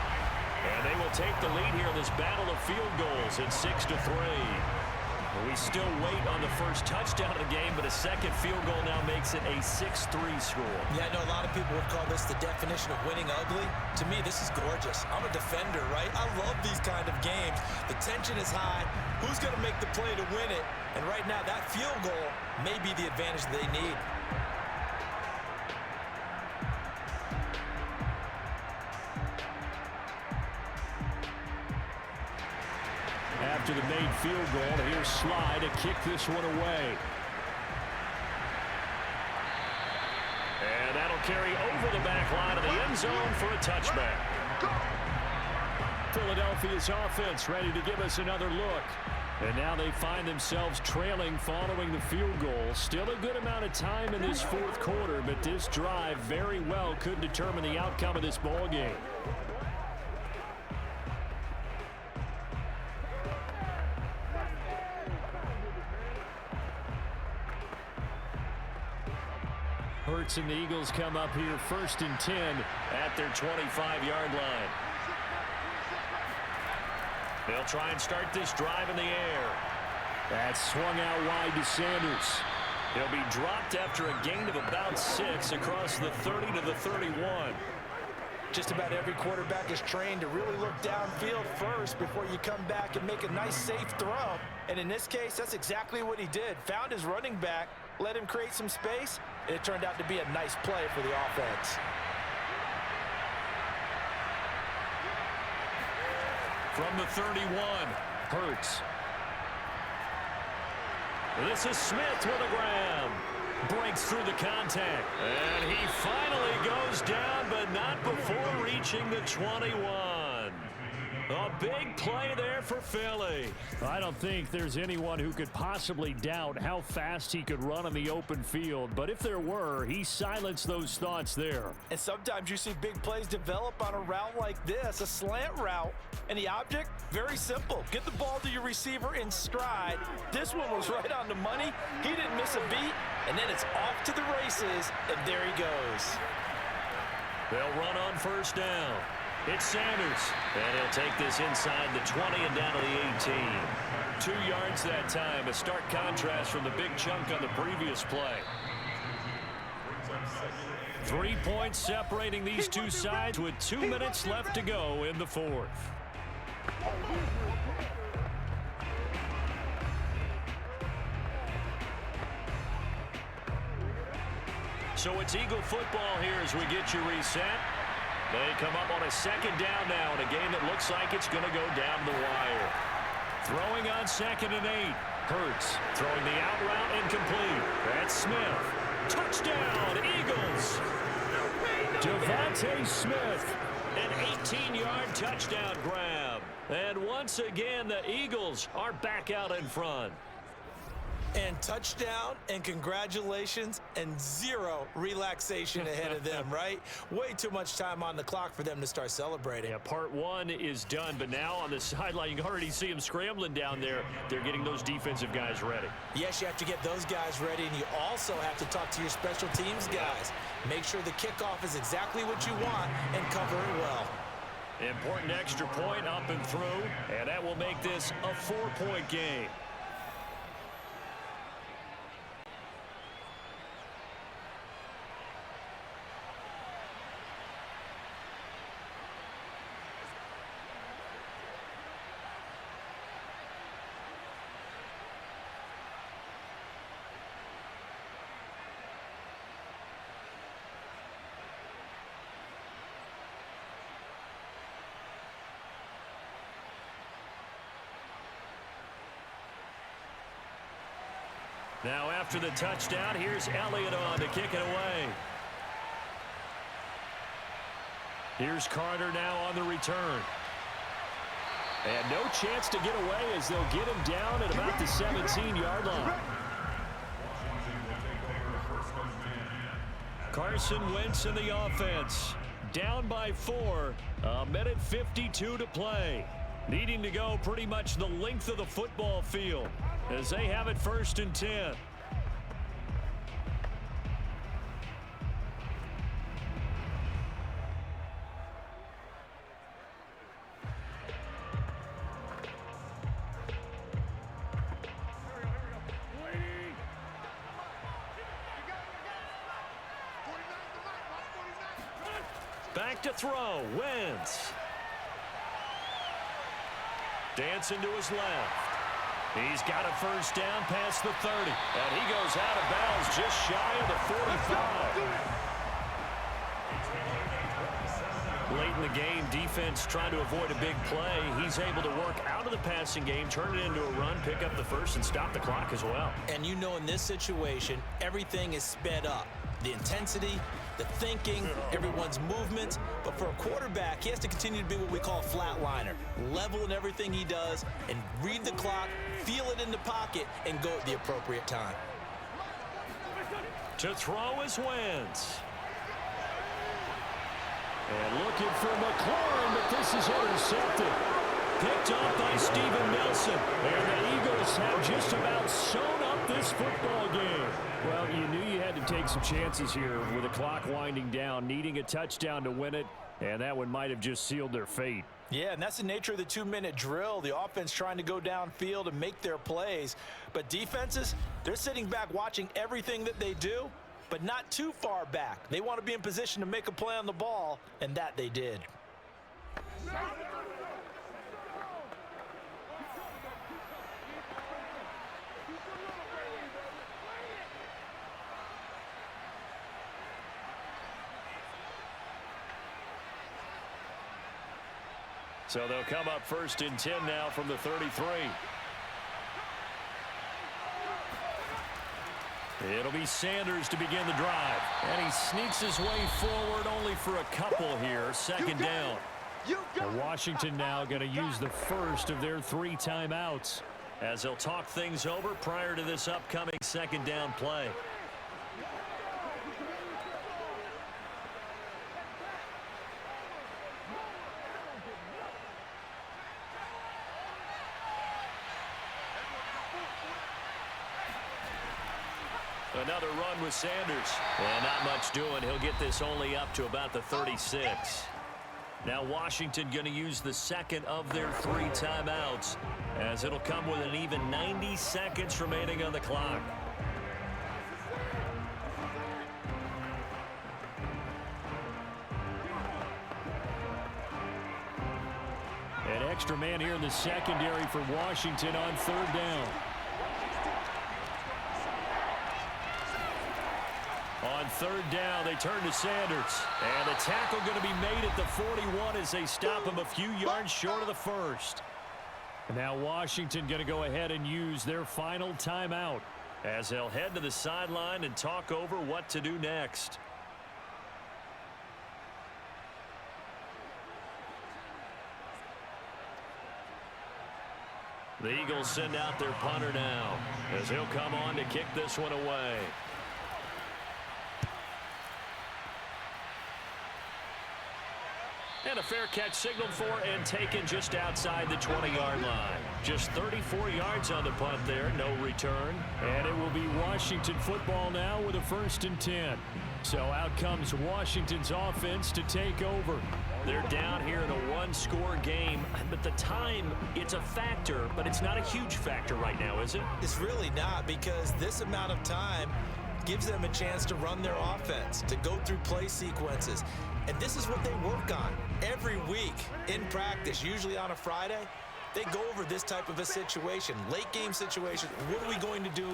And they will take the lead here in this battle of field goals at 6-3. We still wait on the first touchdown of the game, but a second field goal now makes it a 6-3 score. Yeah, I know a lot of people would call this the definition of winning ugly. To me, this is gorgeous. I'm a defender, right? I love these kind of games. The tension is high. Who's going to make the play to win it? And right now, that field goal may be the advantage they need. After the made field goal, here's Sly to kick this one away. And that'll carry over the back line of the end zone for a touchback. Philadelphia's offense ready to give us another look. And now they find themselves trailing following the field goal. Still a good amount of time in this 4th quarter, but this drive very well could determine the outcome of this ball game. Hurts and the Eagles come up here 1st and 10 at their 25-yard line. They'll try and start this drive in the air. That's swung out wide to Sanders. He'll be dropped after a gain of about 6 across the 30 to the 31. Just about every quarterback is trained to really look downfield first before you come back and make a nice, safe throw. And in this case, that's exactly what he did. Found his running back, let him create some space, and it turned out to be a nice play for the offense. From the 31, Hurts. This is Smith with a grab. breaks through the contact. And he finally goes down, but not before reaching the 21. A big play there for Philly. I don't think there's anyone who could possibly doubt how fast he could run on the open field. But if there were, he silenced those thoughts there. And sometimes you see big plays develop on a route like this, a slant route. And the object, very simple. Get the ball to your receiver in stride. This one was right on the money. He didn't miss a beat. And then it's off to the races. And there he goes. They'll run on first down. It's Sanders, and he'll take this inside the 20 and down to the 18. 2 yards that time, a stark contrast from the big chunk on the previous play. 3 points separating these two sides with 2 minutes left to go in the fourth. So it's Eagle football here as we get you reset. They come up on a second down now in a game that looks like it's going to go down the wire. Throwing on 2nd and 8. Hurts throwing the out route incomplete. That's Smith. Touchdown, Eagles. Devontae Smith, an 18-yard touchdown grab. And once again, the Eagles are back out in front. And touchdown, and congratulations, and 0 relaxation ahead of them, right? Way too much time on the clock for them to start celebrating. Yeah, part 1 is done, but now on the sideline, you can already see them scrambling down there. They're getting those defensive guys ready. Yes, you have to get those guys ready, and you also have to talk to your special teams guys. Make sure the kickoff is exactly what you want and cover it well. Important extra point up and through, and that will make this a 4-point game. Now after the touchdown, here's Elliott on to kick it away. Here's Carter now on the return. And no chance to get away as they'll get him down at about the 17-yard line. Carson Wentz in the offense. Down by 4. 1:52 to play. Needing to go pretty much the length of the football field as they have it 1st and 10. Back to throw, Wentz. Dancing to his left. He's got a first down past the 30. And he goes out of bounds just shy of the 45. Late in the game, defense trying to avoid a big play. He's able to work out of the passing game, turn it into a run, pick up the first, and stop the clock as well. And you know in this situation, everything is sped up. The intensity, the thinking, everyone's movements. But for a quarterback, he has to continue to be what we call a flatliner. Level in everything he does and read the clock, feel it in the pocket, and go at the appropriate time. To throw is Wentz. And looking for McLaurin, but this is intercepted. Picked up by Steven Nelson. And the Eagles have just about sewn up this football game. Well, you knew you had to take some chances here with the clock winding down, needing a touchdown to win it, and that one might have just sealed their fate. Yeah, and that's the nature of the 2-minute drill. The offense trying to go downfield and make their plays. But defenses, they're sitting back watching everything that they do, but not too far back. They want to be in position to make a play on the ball, and that they did. So they'll come up 1st and 10 now from the 33. It'll be Sanders to begin the drive. And he sneaks his way forward only for a couple here. Second down. Washington now going to use the first of their 3 timeouts as they'll talk things over prior to this upcoming second down play. Another run with Sanders. And not much doing. He'll get this only up to about the 36. Now Washington going to use the second of their 3 timeouts as it'll come with an even 90 seconds remaining on the clock. An extra man here in the secondary for Washington on 3rd down. On 3rd down, they turn to Sanders. And the tackle going to be made at the 41 as they stop him a few yards short of the first. And now Washington going to go ahead and use their final timeout as they'll head to the sideline and talk over what to do next. The Eagles send out their punter now as he'll come on to kick this one away. And a fair catch signaled for and taken just outside the 20-yard line. Just 34 yards on the punt there, no return. And it will be Washington football now with a 1st and 10. So out comes Washington's offense to take over. They're down here in a 1-score game, but the time, it's a factor, but it's not a huge factor right now, is it? It's really not, because this amount of time gives them a chance to run their offense, to go through play sequences. And this is what they work on every week in practice, usually on a Friday. They go over this type of a situation, late game situation. What are we going to do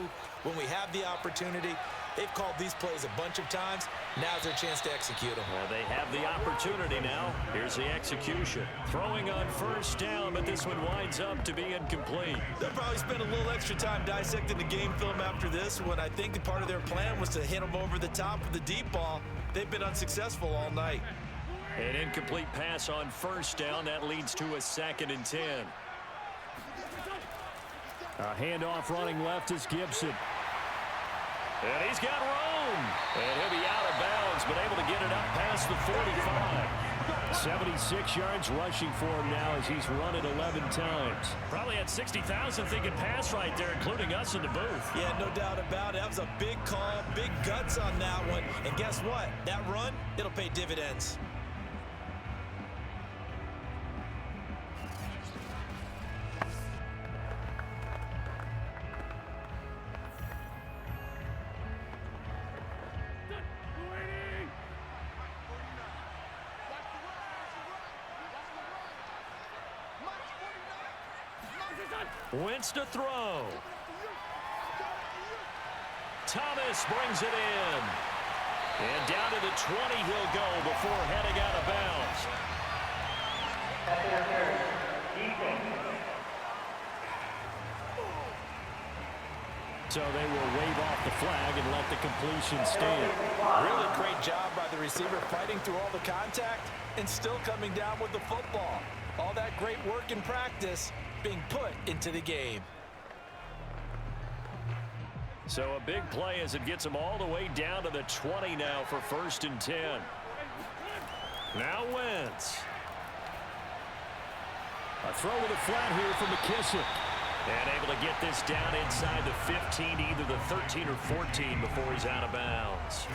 when we have the opportunity? They've called these plays a bunch of times. Now's their chance to execute them. Well, they have the opportunity now. Here's the execution. Throwing on 1st down, but this one winds up to be incomplete. They'll probably spend a little extra time dissecting the game film after this one. I think part of their plan was to hit them over the top with the deep ball. They've been unsuccessful all night. An incomplete pass on 1st down. That leads to a 2nd and 10. A handoff running left is Gibson. And he's got room. And he'll be out of bounds, but able to get it up past the 45. 76 yards rushing for him now as he's run it 11 times. Probably had 60,000 thinking pass right there, including us in the booth. Yeah, no doubt about it. That was a big call, big guts on that one. And guess what? That run, it'll pay dividends. Wentz to throw. Thomas brings it in. And down to the 20 he'll go before heading out of bounds. So they will wave off the flag and let the completion stand. Really great job by the receiver fighting through all the contact and still coming down with the football. All that great work in practice being put into the game. So a big play as it gets them all the way down to the 20 now for 1st and 10. Now Wentz. A throw with a flat here from McKissick. And able to get this down inside the 15, either the 13 or 14 before he's out of bounds.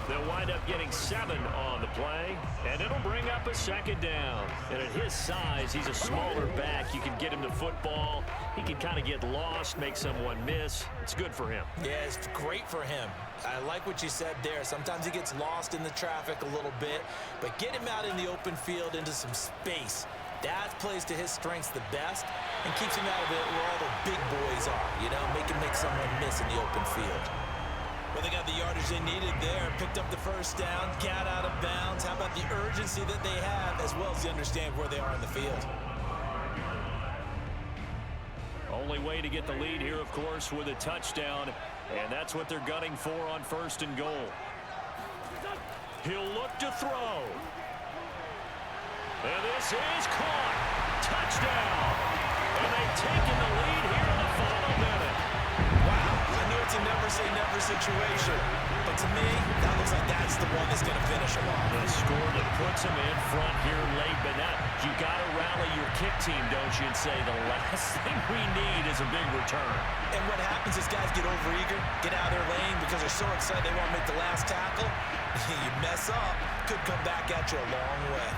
They'll wind up getting 7 on the play, and it'll bring up a 2nd down. And at his size, he's a smaller back. You can get him to football. He can kind of get lost, make someone miss. It's good for him. Yeah, it's great for him. I like what you said there. Sometimes he gets lost in the traffic a little bit, but get him out in the open field into some space. That plays to his strengths the best and keeps him out of it where all the big boys are, you know, make someone miss in the open field. Well, they got the yardage they needed there, picked up the 1st down, got out of bounds. How about the urgency that they have, as well as they understand where they are in the field? Only way to get the lead here, of course, with a touchdown. And that's what they're gunning for on 1st and goal. He'll look to throw. And this is caught. Touchdown. And they've taken the lead here in the final minute. Wow, I knew it's a never-say-never situation. But to me, that looks like that's the one that's going to finish them off. The score that puts them in front here late, but now you got to rally your kick team, don't you, and say the last thing we need is a big return. And what happens is guys get overeager, get out of their lane because they're so excited they want to make the last tackle. You mess up, could come back at you a long way.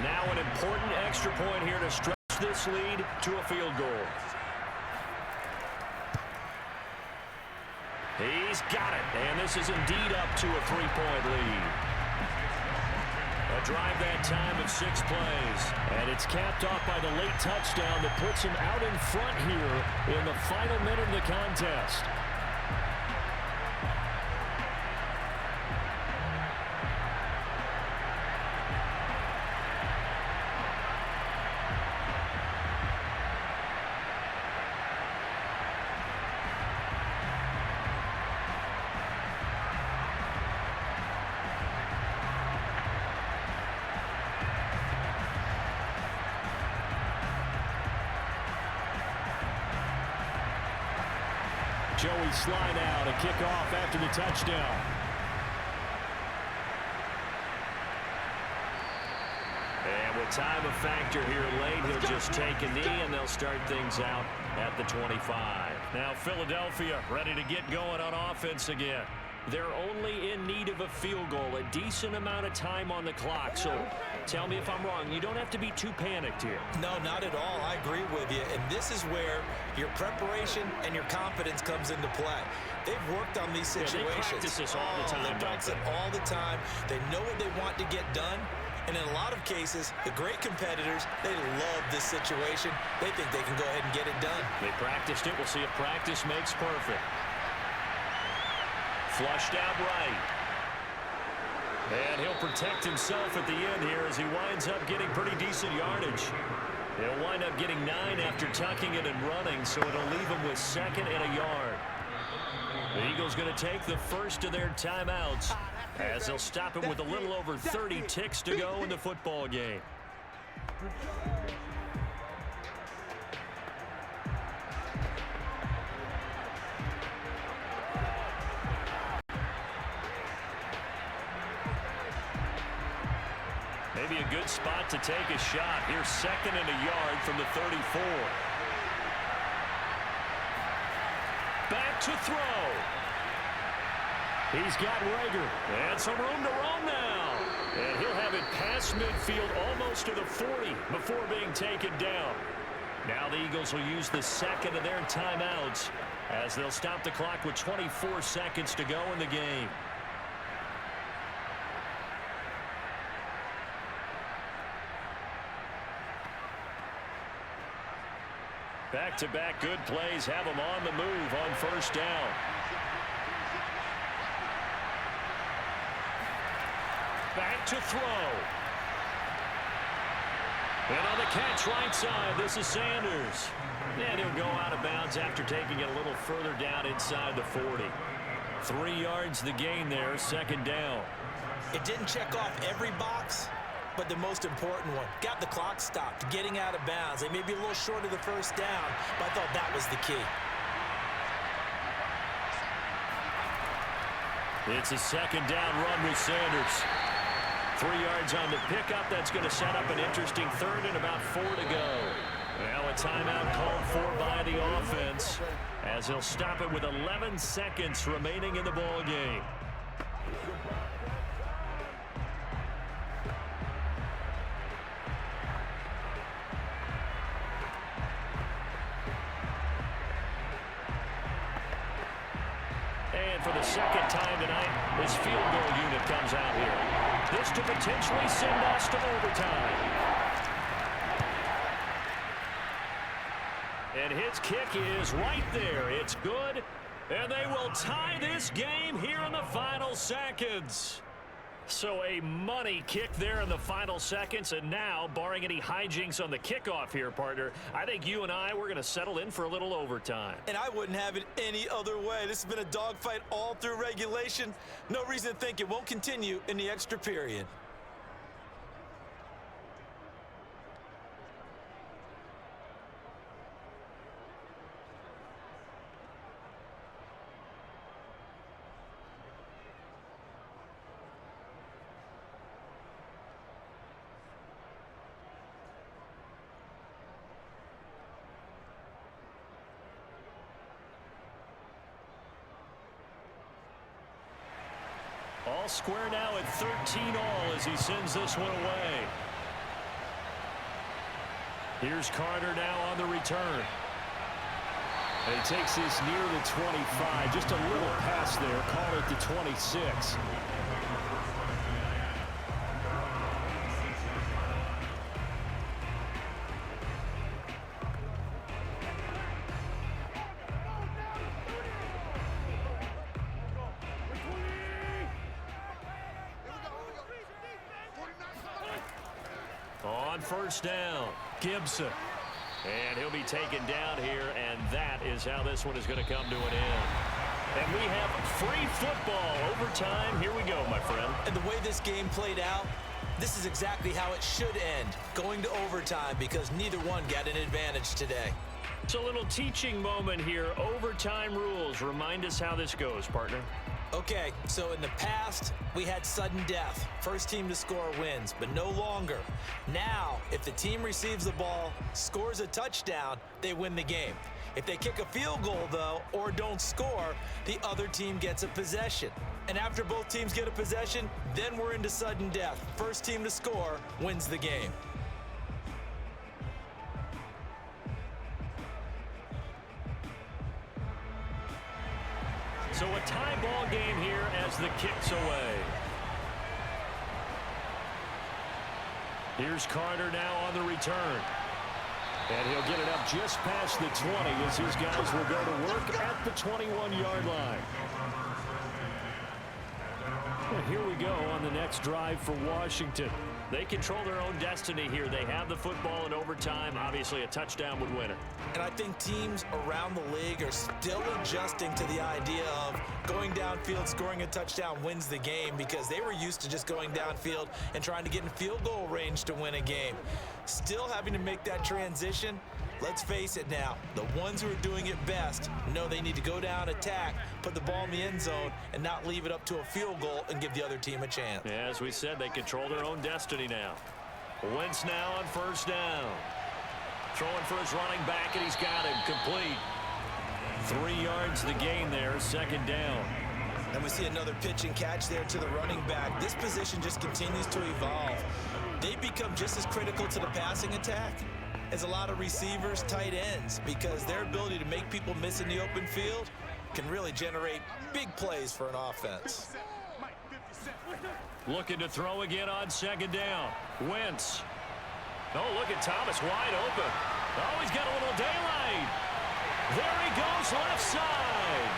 Now an important extra point here to stretch this lead to a field goal. He's got it, and this is indeed up to a 3-point lead. A drive that time of 6 plays. And it's capped off by the late touchdown that puts him out in front here in the final minute of the contest. Joey slide out, a kickoff after the touchdown. And with time a factor here late, he'll just take a knee and they'll start things out at the 25. Now Philadelphia ready to get going on offense again. They're only in need of a field goal, a decent amount of time on the clock. So tell me if I'm wrong. You don't have to be too panicked here. No, not at all. I agree with you. And this is where your preparation and your confidence comes into play. They've worked on these situations. Yeah, they practice this all the time. They practice it all the time. They know what they want to get done. And in a lot of cases, the great competitors, they love this situation. They think they can go ahead and get it done. They practiced it. We'll see if practice makes perfect. Flushed out right. And he'll protect himself at the end here as he winds up getting pretty decent yardage. He'll wind up getting 9 after tucking it and running, so it'll leave him with 2nd and a yard. The Eagles going to take the first of their timeouts as they'll stop him with a little over 30 ticks to go in the football game. Maybe a good spot to take a shot. Here's 2nd and a yard from the 34. Back to throw. He's got Rager. And some room to roam now. And he'll have it past midfield almost to the 40 before being taken down. Now the Eagles will use the 2nd of their timeouts as they'll stop the clock with 24 seconds to go in the game. Back-to-back good plays have them on the move on 1st down. Back to throw. And on the catch right side, this is Sanders. And he'll go out of bounds after taking it a little further down inside the 40. 3 yards the gain there, 2nd down. It didn't check off every box, but the most important one. Got the clock stopped, getting out of bounds. They may be a little short of the 1st down, but I thought that was the key. It's a 2nd down run with Sanders. 3 yards on the pickup. That's going to set up an interesting 3rd and about 4 to go. Now a timeout called for by the offense as he'll stop it with 11 seconds remaining in the ball game. And for the 2nd time tonight, his field goal unit comes out here. This to potentially send us to overtime. And his kick is right there. It's good. And they will tie this game here in the final seconds. So a money kick there in the final seconds, and now, barring any hijinks on the kickoff here, partner, I think you and we're going to settle in for a little overtime. And I wouldn't have it any other way. This has been a dogfight all through regulation. No reason to think it won't continue in the extra period. All square now at 13-all as he sends this one away. Here's Carter now on the return. And he takes this near the 25. Just a little pass there. Call it the 26. On first down, Gibson. And he'll be taken down here, and that is how this one is going to come to an end. And we have free football. Overtime. Here we go, my friend. And the way this game played out, this is exactly how it should end, going to overtime, because neither one got an advantage today. It's a little teaching moment here. Overtime rules. Remind us how this goes, partner. Okay, so in the past, we had sudden death. First team to score wins, but no longer. Now, if the team receives the ball, scores a touchdown, they win the game. If they kick a field goal, though, or don't score, the other team gets a possession. And after both teams get a possession, then we're into sudden death. First team to score wins the game. So a tie ball game here as the kick's away. Here's Carter now on the return. And he'll get it up just past the 20 as his guys will go to work at the 21-yard line. And here we go on the next drive for Washington. They control their own destiny here. They have the football in overtime. Obviously, a touchdown would win it. And I think teams around the league are still adjusting to the idea of going downfield, scoring a touchdown wins the game, because they were used to just going downfield and trying to get in field goal range to win a game. Still having to make that transition. Let's face it now, the ones who are doing it best know they need to go down, attack, put the ball in the end zone, and not leave it up to a field goal and give the other team a chance. Yeah, as we said, they control their own destiny now. Wentz now on first down. Throwing for his running back, and he's got him complete. 3 yards the gain there, second down. And we see another pitch and catch there to the running back. This position just continues to evolve. They become just as critical to the passing attack as a lot of receivers, tight ends, because their ability to make people miss in the open field can really generate big plays for an offense. Looking to throw again on second down. Wentz. Oh, look at Thomas wide open. Oh, he's got a little daylight. There he goes left side.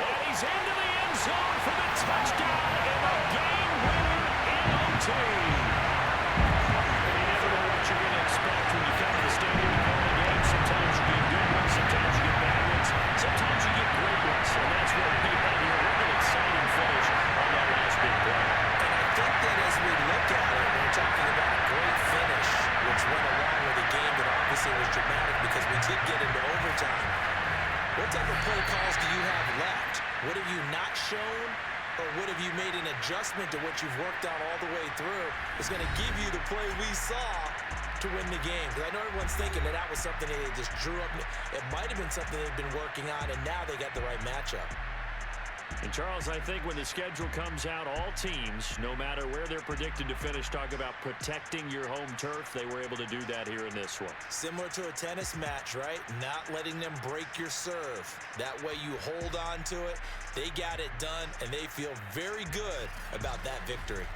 And he's into the end zone for the touchdown and a game winner in OT. You never know what you're going to expect when you come to the stadium and call the game. Sometimes you get good ones, sometimes you get bad ones, sometimes you get great ones. And that's what we had here. What an exciting finish on that last big play. And I think that as we look at it, we're talking about a great finish, which went along with a game that obviously was dramatic because we did get into overtime. What type of play calls do you have left? What have you not shown, or what have you made an adjustment to what you've worked on all the way through is going to give you the play we saw to win the game? Because I know everyone's thinking that that was something that they just drew up. It might have been something they've been working on, and now they got the right matchup. And, Charles, I think when the schedule comes out, all teams, no matter where they're predicted to finish, talk about protecting your home turf. They were able to do that here in this one. Similar to a tennis match, right? Not letting them break your serve. That way you hold on to it. They got it done, and they feel very good about that victory.